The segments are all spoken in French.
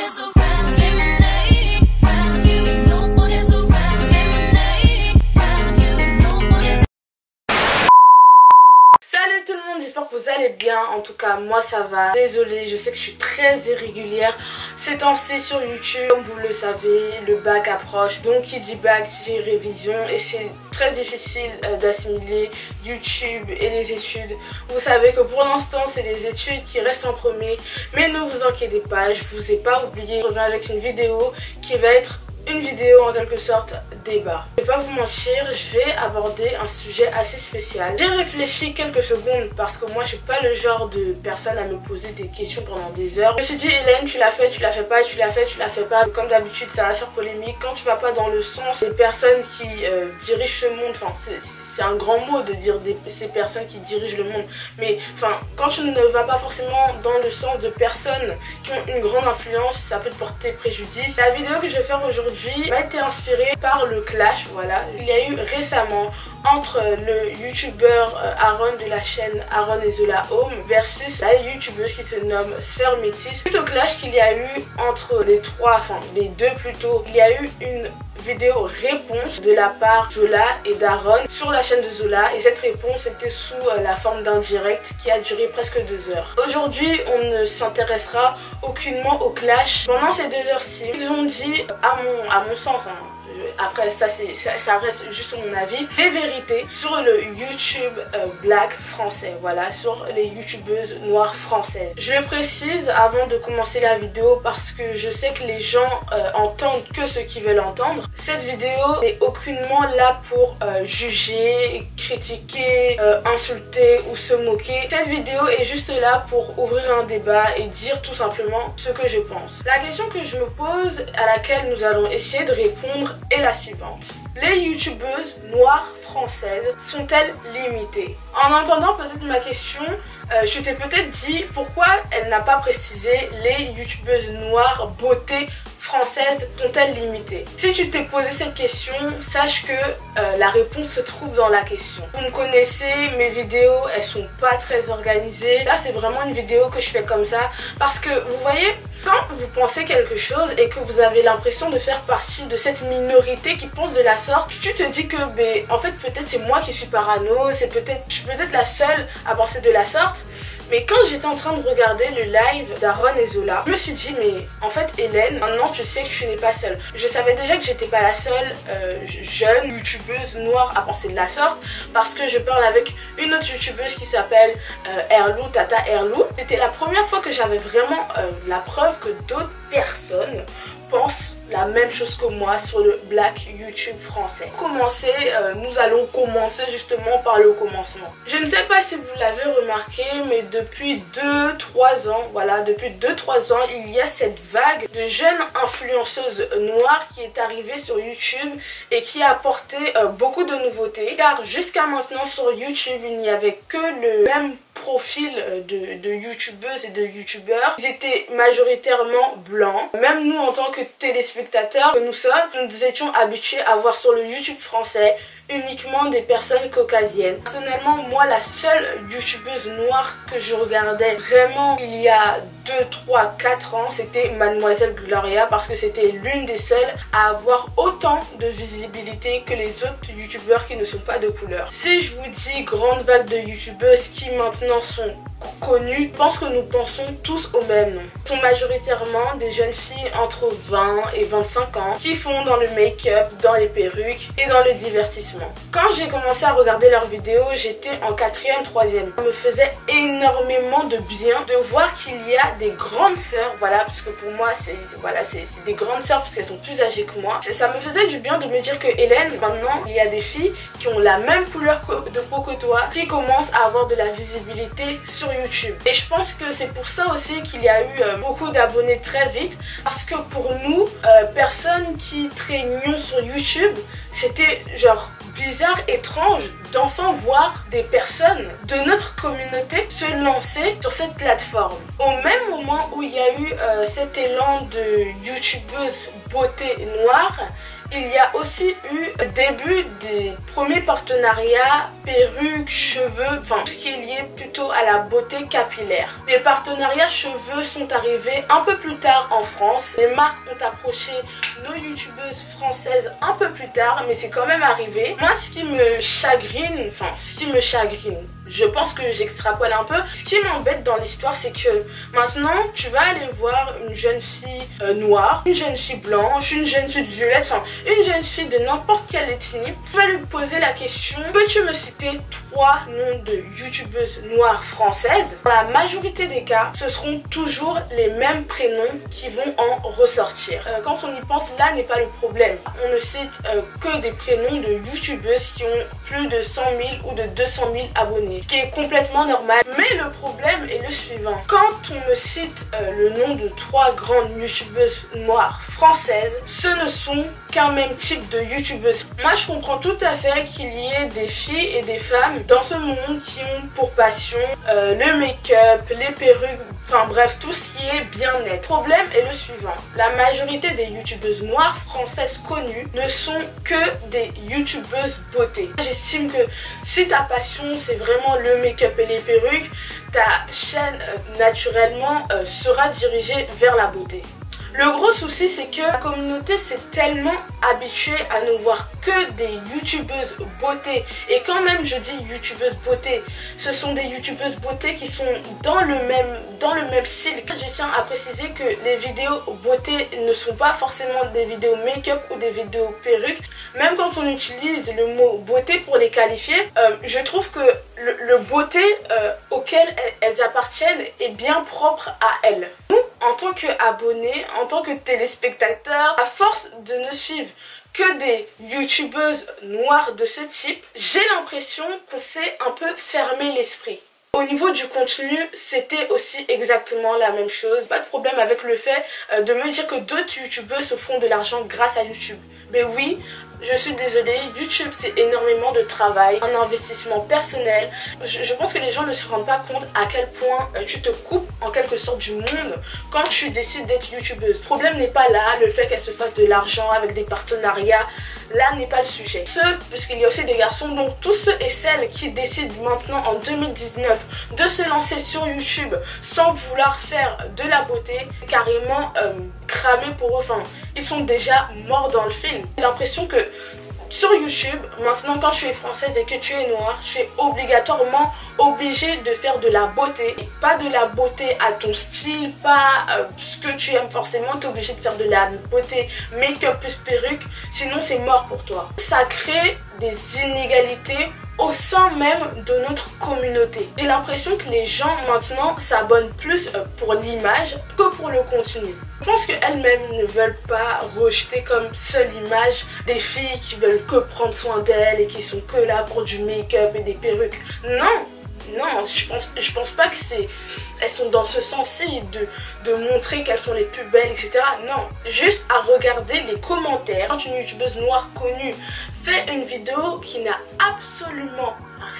Salut tout le monde, j'espère que vous allez bien. En tout cas moi ça va. Désolée, je sais que je suis très irrégulière ces temps-ci sur YouTube. Comme vous le savez, le bac approche, donc qui dit bac dit révision, et c'est très difficile d'assimiler YouTube et les études. Vous savez que pour l'instant c'est les études qui restent en premier, mais ne vous inquiétez pas, je vous ai pas oublié. Je reviens avec une vidéo qui va être une vidéo en quelque sorte débat. Je vais pas vous mentir, je vais aborder un sujet assez spécial. J'ai réfléchi quelques secondes parce que moi je suis pas le genre de personne à me poser des questions pendant des heures. Je me suis dit, Hélène, tu l'as fait, tu l'as fait pas, tu l'as fait, tu l'as fait pas. Comme d'habitude ça va faire polémique quand tu vas pas dans le sens des personnes qui dirigent ce monde. Enfin c'est un grand mot de dire ces personnes qui dirigent le monde, mais enfin quand tu ne vas pas forcément dans le sens de personnes qui ont une grande influence, ça peut te porter préjudice. La vidéo que je vais faire aujourd'hui m'a été inspirée par le clash, voilà. Il y a eu récemment entre le youtubeur Aaron de la chaîne Aaron et Zola Home versus la youtubeuse qui se nomme Sphère Métis. Suite au clash qu'il y a eu entre les trois, enfin les deux plutôt, il y a eu une vidéo réponse de la part de Zola et d'Aaron sur la chaîne de Zola, et cette réponse était sous la forme d'un direct qui a duré presque 2 heures. Aujourd'hui on ne s'intéressera aucunement au clash. Pendant ces 2 heures-ci, ils ont dit, à mon sens, hein, après ça reste juste mon avis, des vérités sur le YouTube black français, voilà, sur les youtubeuses noires françaises. Je le précise avant de commencer la vidéo parce que je sais que les gens entendent que ce qu'ils veulent entendre. Cette vidéo n'est aucunement là pour juger, critiquer, insulter ou se moquer. Cette vidéo est juste là pour ouvrir un débat et dire tout simplement ce que je pense. La question que je me pose, à laquelle nous allons essayer de répondre, est la suivante. Les youtubeuses noires françaises sont-elles limitées? En entendant peut-être ma question, je t'ai peut-être dit pourquoi elle n'a pas précisé les youtubeuses noires beauté françaises sont-elles limitées. Si tu t'es posé cette question, sache que la réponse se trouve dans la question. Vous me connaissez, mes vidéos elles sont pas très organisées. Là c'est vraiment une vidéo que je fais comme ça parce que vous voyez, quand vous pensez quelque chose et que vous avez l'impression de faire partie de cette minorité qui pense de la sorte, tu te dis que en fait peut-être c'est moi qui suis parano, je suis peut-être la seule à penser de la sorte. Mais quand j'étais en train de regarder le live d'Aaron et Zola, je me suis dit, mais en fait Hélène, maintenant tu sais que tu n'es pas seule. Je savais déjà que j'étais pas la seule jeune youtubeuse noire à penser de la sorte, parce que je parle avec une autre youtubeuse qui s'appelle Erlou, Tata Erlou. C'était la première fois que j'avais vraiment la preuve que d'autres personnes pensent la même chose que moi sur le black YouTube français. Nous allons commencer justement par le commencement. Je ne sais pas si vous l'avez remarqué, mais depuis 2-3 ans, voilà, depuis 2-3 ans, il y a cette vague de jeunes influenceuses noires qui est arrivée sur YouTube et qui a apporté beaucoup de nouveautés, car jusqu'à maintenant sur YouTube, il n'y avait que le même profil de youtubeuses et de youtubeurs. Ils étaient majoritairement blancs. Même nous en tant que téléspectateurs que nous sommes, nous étions habitués à voir sur le YouTube français uniquement des personnes caucasiennes. Personnellement, moi la seule youtubeuse noire que je regardais vraiment il y a 2, 3, 4 ans, c'était Mademoiselle Gloria, parce que c'était l'une des seules à avoir autant de visibilité que les autres youtubeurs qui ne sont pas de couleur. Si je vous dis grande vague de youtubeuses qui maintenant sont connues, je pense que nous pensons tous au même nom. Ce sont majoritairement des jeunes filles entre 20 et 25 ans qui font dans le make-up, dans les perruques et dans le divertissement. Quand j'ai commencé à regarder leurs vidéos, j'étais en 4e, 3e. Ça me faisait énormément de bien de voir qu'il y a des grandes sœurs, voilà, parce que pour moi c'est des grandes sœurs parce qu'elles sont plus âgées que moi. Ça me faisait du bien de me dire que Hélène, maintenant il y a des filles qui ont la même couleur de peau que toi, qui commencent à avoir de la visibilité sur YouTube. Et je pense que c'est pour ça aussi qu'il y a eu beaucoup d'abonnés très vite, parce que pour nous, personnes qui traînions sur YouTube, c'était genre bizarre, étrange d'enfin voir des personnes de notre communauté se lancer sur cette plateforme. Au même moment où il y a eu cet élan de youtubeuses beauté noire, Il y a aussi eu le début des premiers partenariats perruques, cheveux, enfin ce qui est lié plutôt à la beauté capillaire. Les partenariats cheveux sont arrivés un peu plus tard en France. Les marques ont approché nos youtubeuses françaises un peu plus tard, mais c'est quand même arrivé. Moi, ce qui me chagrine, je pense que j'extrapole un peu. Ce qui m'embête dans l'histoire, c'est que maintenant, tu vas aller voir une jeune fille noire, une jeune fille blanche, une jeune fille violette, enfin une jeune fille de n'importe quelle ethnie. Tu vas lui poser la question, peux-tu me citer 3 noms de youtubeuses noires françaises? Dans la majorité des cas, ce seront toujours les mêmes prénoms qui vont en ressortir. Quand on y pense, là n'est pas le problème. On ne cite que des prénoms de youtubeuses qui ont plus de 100 000 ou de 200 000 abonnés, ce qui est complètement normal. Mais le problème est le suivant. Quand on me cite le nom de 3 grandes youtubeuses noires françaises, ce ne sont qu'un même type de youtubeuse. Moi, je comprends tout à fait qu'il y ait des filles et des femmes dans ce monde qui ont pour passion le make-up, les perruques, enfin bref, tout ce qui est bien-être. Le problème est le suivant. La majorité des youtubeuses noires françaises connues ne sont que des youtubeuses beauté. J'estime que si ta passion, c'est vraiment le make-up et les perruques, ta chaîne naturellement sera dirigée vers la beauté. Le gros souci, c'est que la communauté s'est tellement habituée à ne voir que des youtubeuses beauté. Et quand même je dis youtubeuses beauté, ce sont des youtubeuses beauté qui sont dans le même style. Je tiens à préciser que les vidéos beauté ne sont pas forcément des vidéos make-up ou des vidéos perruques. Même quand on utilise le mot beauté pour les qualifier, je trouve que le beauté auquel elles appartiennent est bien propre à elles. Nous, en tant qu'abonnés, en tant que téléspectateurs, à force de ne suivre que des youtubeuses noires de ce type, j'ai l'impression qu'on s'est un peu fermé l'esprit. Au niveau du contenu, c'était aussi exactement la même chose. Pas de problème avec le fait de me dire que d'autres youtubeuses se font de l'argent grâce à YouTube. Mais oui, je suis désolée, YouTube c'est énormément de travail, un investissement personnel. Je pense que les gens ne se rendent pas compte à quel point tu te coupes en quelque sorte du monde quand tu décides d'être youtubeuse. Le problème n'est pas là, le fait qu'elle se fasse de l'argent avec des partenariats, là n'est pas le sujet. Puisqu'il y a aussi des garçons, donc tous ceux et celles qui décident maintenant en 2019 de se lancer sur YouTube sans vouloir faire de la beauté, carrément cramé pour eux, enfin ils sont déjà morts dans le film. J'ai l'impression que sur YouTube, maintenant quand tu es française et que tu es noire, tu es obligatoirement obligée de faire de la beauté. Et pas de la beauté à ton style, pas ce que tu aimes forcément, tu es obligée de faire de la beauté make-up plus perruque, sinon c'est mort pour toi. Ça crée des inégalités au sein même de notre communauté. J'ai l'impression que les gens maintenant s'abonnent plus pour l'image que pour le contenu. Je pense qu'elles-mêmes ne veulent pas rejeter comme seule image des filles qui veulent que prendre soin d'elles et qui sont que là pour du make-up et des perruques. Non, je pense pas que elles sont dans ce sens-ci de montrer qu'elles sont les plus belles, etc. Non, juste à regarder les commentaires. Quand une youtubeuse noire connue fait une vidéo qui n'a absolument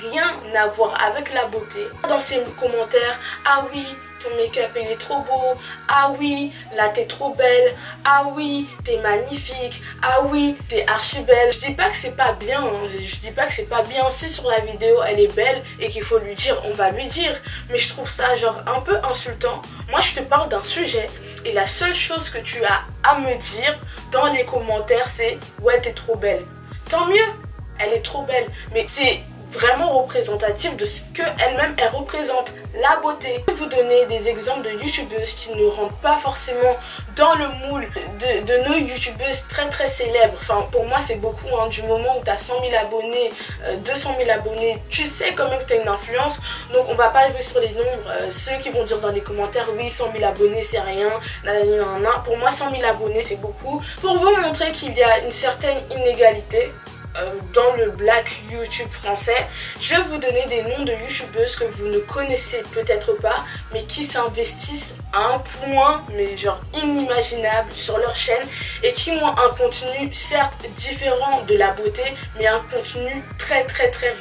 rien à voir avec la beauté, dans ses commentaires, ah oui, ton make-up il est trop beau, ah oui, là t'es trop belle, ah oui, t'es magnifique, ah oui, t'es archi belle. Je dis pas que c'est pas bien, je dis pas que c'est pas bien. Si sur la vidéo elle est belle et qu'il faut lui dire, on va lui dire. Mais je trouve ça genre un peu insultant. Moi je te parle d'un sujet et la seule chose que tu as à me dire dans les commentaires c'est ouais t'es trop belle. Tant mieux, elle est trop belle, mais c'est vraiment représentatif de ce qu'elle-même elle représente, la beauté. Je vais vous donner des exemples de youtubeuses qui ne rentrent pas forcément dans le moule de nos youtubeuses très célèbres. Enfin pour moi c'est beaucoup, hein, du moment où tu as 100 000 abonnés, 200 000 abonnés, tu sais quand même que tu as une influence. Donc on va pas jouer sur les nombres, ceux qui vont dire dans les commentaires oui 100 000 abonnés c'est rien, pour moi 100 000 abonnés c'est beaucoup. Pour vous montrer qu'il y a une certaine inégalité dans le black YouTube français, je vais vous donner des noms de youtubeuses que vous ne connaissez peut-être pas mais qui s'investissent à un point mais genre inimaginable sur leur chaîne et qui ont un contenu certes différent de la beauté mais un contenu très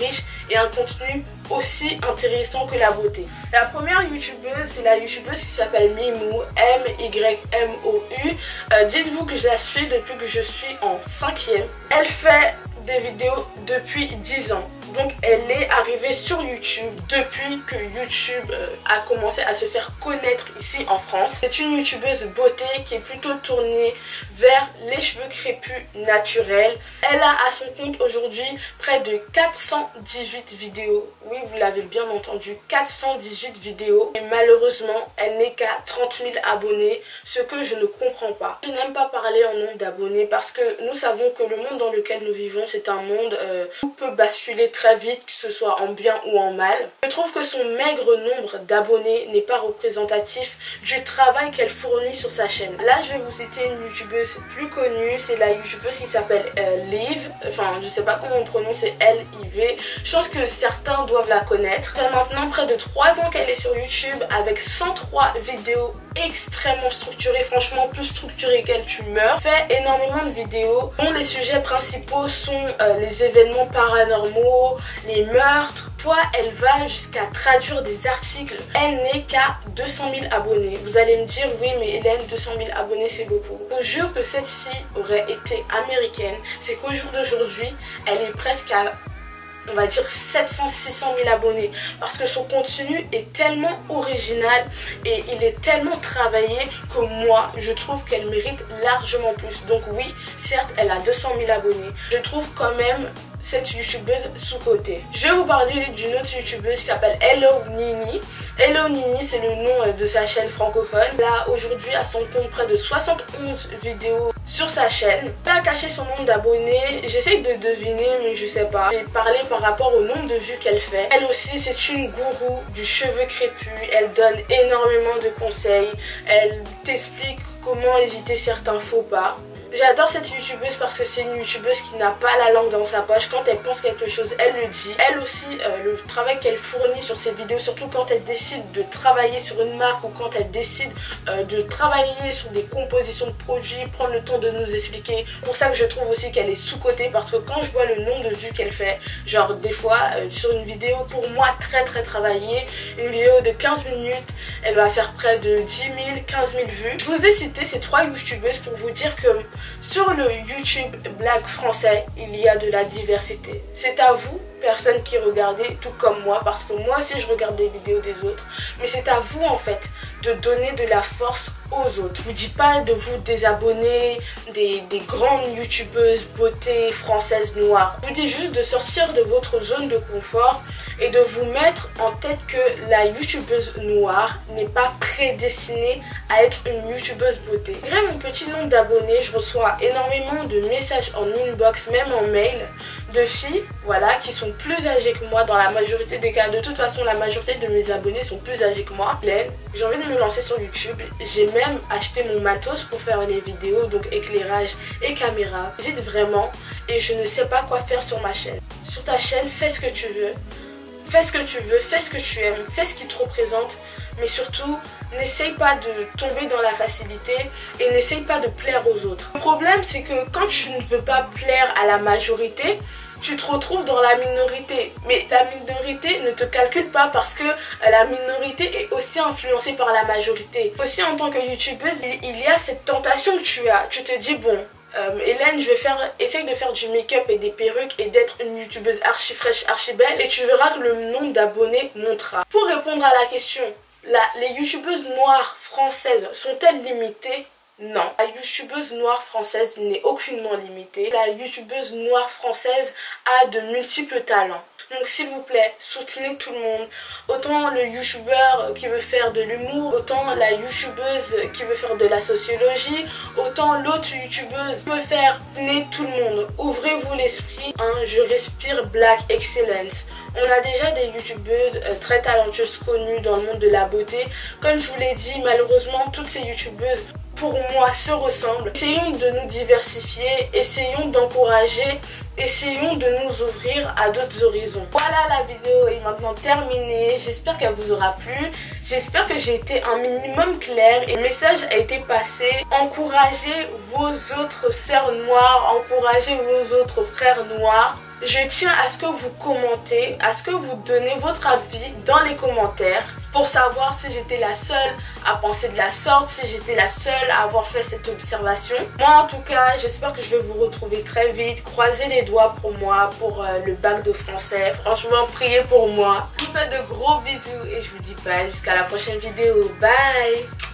riche et un contenu aussi intéressant que la beauté. La première youtubeuse, c'est la youtubeuse qui s'appelle Mimou, M-Y-M-O-U. vu. Dites-vous que je la suis depuis que je suis en 5e. Elle fait des vidéos depuis 10 ans. Donc elle est arrivée sur YouTube depuis que YouTube a commencé à se faire connaître ici en France. C'est une youtubeuse beauté qui est plutôt tournée vers les cheveux crépus naturels. Elle a à son compte aujourd'hui près de 418 vidéos. Oui, vous l'avez bien entendu, 418 vidéos. Et malheureusement, elle n'est qu'à 30 000 abonnés, ce que je ne comprends pas. Je n'aime pas parler en nombre d'abonnés parce que nous savons que le monde dans lequel nous vivons, c'est un monde où peut basculer très vite, que ce soit en bien ou en mal. Je trouve que son maigre nombre d'abonnés n'est pas représentatif du travail qu'elle fournit sur sa chaîne. Là, je vais vous citer une youtubeuse plus connue, c'est la youtubeuse qui s'appelle Liv, enfin je sais pas comment on prononce, c'est L-I-V. Je pense que certains doivent la connaître. Ça fait maintenant près de 3 ans qu'elle est sur YouTube avec 103 vidéos extrêmement structurées, franchement plus structurées qu'elle tu meurs. Fait énormément de vidéos dont les sujets principaux sont les événements paranormaux, les meurtres. Fois elle va jusqu'à traduire des articles. Elle n'est qu'à 200 000 abonnés. Vous allez me dire oui mais Hélène, 200 000 abonnés c'est beaucoup. Je vous jure que cette fille aurait été américaine. C'est qu'au jour d'aujourd'hui elle est presque à, on va dire, 700-600 000 abonnés parce que son contenu est tellement original et il est tellement travaillé que moi je trouve qu'elle mérite largement plus. Donc oui, certes elle a 200 000 abonnés, je trouve quand même cette youtubeuse sous-cotée. Je vais vous parler d'une autre youtubeuse qui s'appelle Hello Nini. Hello Nini, c'est le nom de sa chaîne francophone. Elle a aujourd'hui à son compte près de 71 vidéos sur sa chaîne. Elle a caché son nombre d'abonnés. J'essaye de deviner mais je sais pas. Je vais parler par rapport au nombre de vues qu'elle fait. Elle aussi c'est une gourou du cheveu crépus. Elle donne énormément de conseils. Elle t'explique comment éviter certains faux pas. J'adore cette youtubeuse parce que c'est une youtubeuse qui n'a pas la langue dans sa poche. Quand elle pense quelque chose, elle le dit. Elle aussi, le travail qu'elle fournit sur ses vidéos, surtout quand elle décide de travailler sur une marque ou quand elle décide de travailler sur des compositions de produits, prendre le temps de nous expliquer. Pour ça que je trouve aussi qu'elle est sous-cotée parce que quand je vois le nombre de vues qu'elle fait, genre des fois sur une vidéo pour moi très travaillée, une vidéo de 15 minutes, elle va faire près de 10 000, 15 000 vues. Je vous ai cité ces 3 youtubeuses pour vous dire que sur le YouTube black français, il y a de la diversité. C'est à vous, personnes qui regardez, tout comme moi, parce que moi aussi je regarde les vidéos des autres, mais c'est à vous en fait de donner de la force aux autres. Je vous dis pas de vous désabonner des grandes youtubeuses beauté françaises noires. Je vous dis juste de sortir de votre zone de confort et de vous mettre en tête que la youtubeuse noire n'est pas prédestinée à être une youtubeuse beauté. Malgré mon petit nombre d'abonnés, je reçois énormément de messages en inbox, même en mail, de filles, voilà, qui sont plus âgées que moi dans la majorité des cas. De toute façon, la majorité de mes abonnés sont plus âgés que moi. J'ai envie de me lancer sur YouTube. J'ai même acheté mon matos pour faire les vidéos, donc éclairage et caméra. J'hésite vraiment et je ne sais pas quoi faire sur ma chaîne. Sur ta chaîne, fais ce que tu veux. Fais ce que tu veux, fais ce que tu aimes, fais ce qui te représente. Mais surtout, n'essaye pas de tomber dans la facilité et n'essaye pas de plaire aux autres. Le problème, c'est que quand tu ne veux pas plaire à la majorité, tu te retrouves dans la minorité. Mais la minorité ne te calcule pas parce que la minorité est aussi influencée par la majorité. Aussi, en tant que youtubeuse, il y a cette tentation que tu as. Tu te dis, bon, Hélène, essaye de faire du make-up et des perruques et d'être une youtubeuse archi fraîche, archi belle, et tu verras que le nombre d'abonnés montera. Pour répondre à la question, les youtubeuses noires françaises sont-elles limitées? Non, la youtubeuse noire française n'est aucunement limitée. La youtubeuse noire française a de multiples talents. Donc s'il vous plaît, soutenez tout le monde. Autant le youtubeur qui veut faire de l'humour, autant la youtubeuse qui veut faire de la sociologie, autant l'autre youtubeuse qui veut faire soutenez tout le monde. Ouvrez-vous l'esprit. Je respire Black Excellence. On a déjà des youtubeuses très talentueuses connues dans le monde de la beauté. Comme je vous l'ai dit, malheureusement, toutes ces youtubeuses pour moi se ressemblent. Essayons de nous diversifier, essayons d'encourager, essayons de nous ouvrir à d'autres horizons. Voilà, la vidéo est maintenant terminée. J'espère qu'elle vous aura plu. J'espère que j'ai été un minimum claire et le message a été passé. Encouragez vos autres sœurs noires, encouragez vos autres frères noirs. Je tiens à ce que vous commentez, à ce que vous donnez votre avis dans les commentaires. pour savoir si j'étais la seule à penser de la sorte, si j'étais la seule à avoir fait cette observation. Moi en tout cas, j'espère que je vais vous retrouver très vite. Croisez les doigts pour moi, pour le bac de français. Franchement, priez pour moi. Je vous fais de gros bisous et je vous dis bye jusqu'à la prochaine vidéo. Bye.